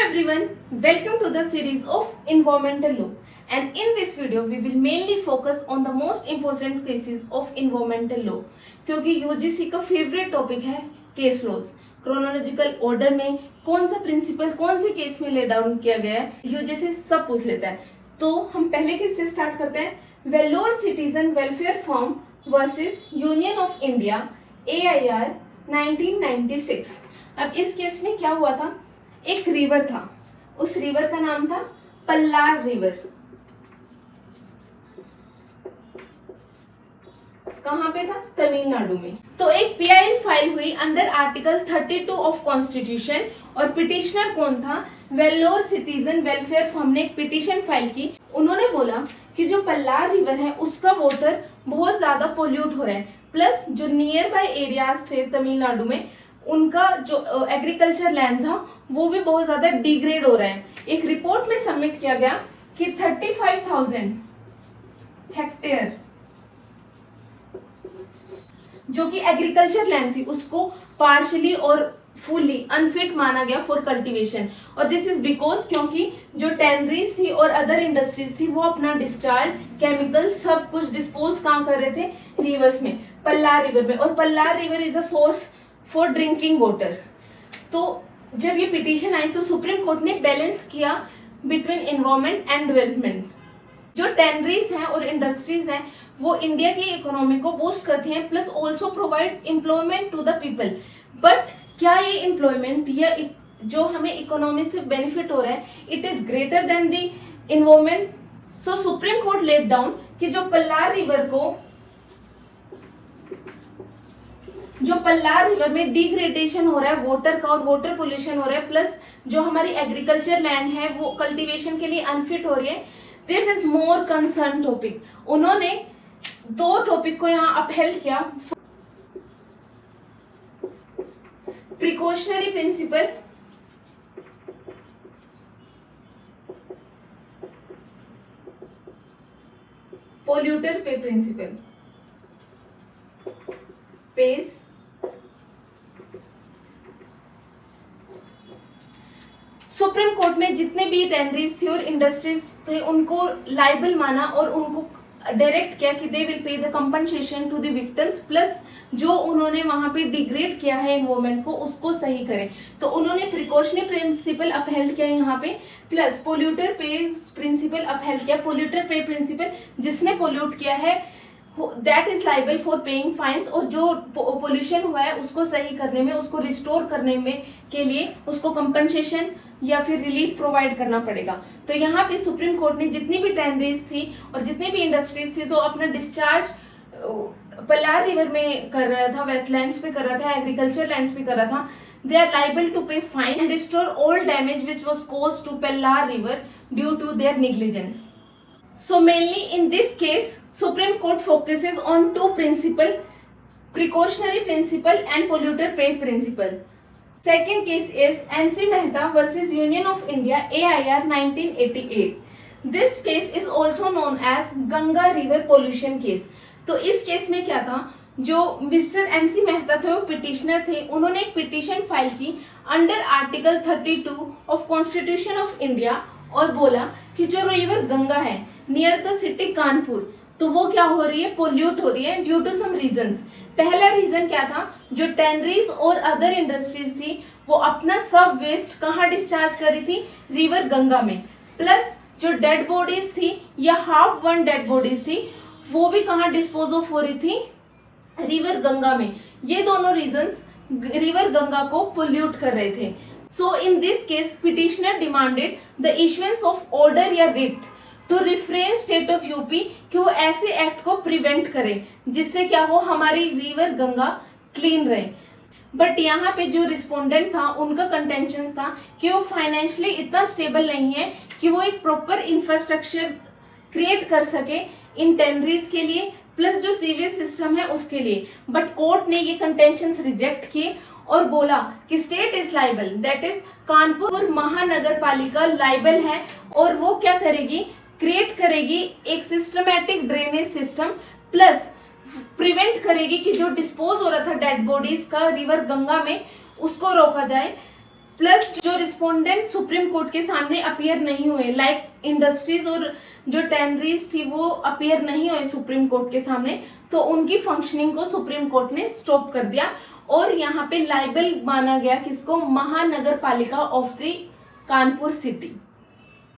everyone, welcome to the series of environmental law, and in this video we will mainly focus on the most important cases of environmental law क्योंकि UGC का favourite topic है case laws. Chronological order में कौन सा principal कौन से case में lay down किया गया है यूजीसी सब पूछ लेता है। तो हम पहले केस से स्टार्ट करते हैं, Vellore citizen welfare firm versus union of India AIR 1996। अब इस केस में क्या हुआ था, एक रिवर था, उस रिवर का नाम था पल्लार रिवर। कहां पे था? तमिलनाडु में। तो एक PIL फाइल हुई अंडर आर्टिकल 32 ऑफ कॉन्स्टिट्यूशन और पिटिशनर कौन था? वेल्लोर सिटीजन वेलफेयर फर्म ने पिटिशन फाइल की। उन्होंने बोला कि जो पल्लार रिवर है उसका वाटर बहुत ज्यादा पोल्यूट हो रहा है, प्लस जो नियर बाय एरियाज थे तमिलनाडु में उनका जो एग्रीकल्चर लैंड था वो भी बहुत ज्यादा डिग्रेड हो रहा है। एक रिपोर्ट में सबमिट किया गया कि 35,000 हेक्टेयर जो कि एग्रीकल्चर लैंड थी उसको पार्शली और फुली अनफिट माना गया फॉर कल्टीवेशन। और दिस इज बिकॉज क्योंकि जो टैनरीज थी और अदर इंडस्ट्रीज थी वो अपना डिस्चार्ज केमिकल सब कुछ डिस्पोज कहाँ कर रहे थे? रिवर्स में, पल्लार रिवर में। और Palar river is a source for drinking water. तो जब ये पिटीशन आई तो सुप्रीम कोर्ट ने बैलेंस किया बिटवीन एनवायरमेंट एंड डेवलपमेंट। जो टैनरीज हैं और इंडस्ट्रीज हैं वो इंडिया की इकोनॉमी को बूस्ट करती हैं, plus also provide employment to the people. But क्या ये एम्प्लॉयमेंट या जो हमें इकोनॉमी से बेनिफिट हो रहा है it is greater than the environment? So supreme court let down कि जो पल्लार रिवर में डिग्रेडेशन हो रहा है वाटर का और वाटर पोल्यूशन हो रहा है, प्लस जो हमारी एग्रीकल्चर लैंड है वो कल्टीवेशन के लिए अनफिट हो रही है, this is more concern topic. उन्होंने दो टॉपिक को यहाँ अपहेल्ड किया, precautionary principal polluter pay principal page. Supreme court में जितने भी टैनरीज थे और इंडस्ट्रीज थे उनको लाइबल माना और उनको डायरेक्ट किया कि they will pay the compensation to the victims, plus जो उन्होंने वहां पे डिग्रेड किया है एनवायरमेंट को उसको सही करें। तो उन्होंने प्रिकॉशनरी प्रिंसिपल अपहेल्ड किया यहाँ पे, plus polluter pay principle upheld किया। पोल्यूटर पे प्रिंसिपल, जिसने पोल्यूट किया है that is liable for paying fines, और जो पोल्यूशन हुआ है उसको सही करने में, उसको रिस्टोर करने में के लिए उसको कंपनसेशन या फिर रिलीफ प्रोवाइड करना पड़ेगा। तो यहाँ पे सुप्रीम कोर्ट ने जितनी भी टैनरीज थी और जितनी भी इंडस्ट्रीज थी तो अपना डिस्चार्ज पल्लार रिवर में कर रहा था, वेटलैंड्स पे कर रहा था, एग्रीकल्चर लैंड्स पे कर रहा था, they are liable to pay fine and restore all damage which was caused to Pellar River due to their negligence. So mainly in this case, Supreme Court focuses on two principles, precautionary principle and polluter pay principle. Second case is NC Mehta versus Union of India AIR 1988. This case is also known as Ganga River Pollution Case. तो इस case में क्या था, जो mister NC Mehta थे वो petitioner थे, उन्होंने एक पिटीशन फाइल की under article 32 of constitution of India और बोला कि जो रिवर गंगा है नियर द सिटी कानपुर तो वो क्या हो रही है? पोल्यूट हो रही है ड्यू टू सम रीजंस। पहला रीजन क्या था, जो टैनरीज और अदर इंडस्ट्रीज थी वो अपना सब वेस्ट कहाँ डिस्चार्ज कर रही थी? रिवर गंगा में। प्लस जो डेड बॉडीज थी या हाफ वन डेड बॉडीज थी वो भी कहाँ डिस्पोज ऑफ हो रही थी? रिवर गंगा में। ये दोनों रीजंस रिवर गंगा को पोल्यूट कर रहे थे। So in this case petitioner demanded the issuance of order या writ to refrain state of UP कि वो ऐसे एक्ट को प्रिवेंट करे जिससे क्या हो, हमारी रिवर गंगा क्लीन रहे। बट यहाँ पे जो रिस्पोंडेंट था उनका कंटेंशन था कि वो फाइनेंशियली इतना स्टेबल नहीं है कि वो एक प्रॉपर इंफ्रास्ट्रक्चर क्रिएट कर सके इन टैनरीज के लिए, प्लस जो सीवेज सिस्टम है उसके लिए। बट कोर्ट ने ये कंटेंशंस रिजेक्ट किए और बोला कि state is liable, that is Kanpur महानगर पालिका लाइबल है और वो क्या करेगी? क्रिएट करेगी एक systematic drainage system, plus prevent करेगी कि जो डिस्पोज हो रहा था डेड बॉडीज का रिवर गंगा में उसको रोका जाए। प्लस जो रिस्पोंडेंट सुप्रीम कोर्ट के सामने अपीयर नहीं हुए, लाइक इंडस्ट्रीज और जो टेनरीज थी वो अपीयर नहीं हुए सुप्रीम कोर्ट के सामने, तो उनकी फंक्शनिंग को सुप्रीम कोर्ट ने स्टॉप कर दिया और यहाँ पे लाइबल माना गया किसको, महानगर पालिका ऑफ द कानपुर सिटी।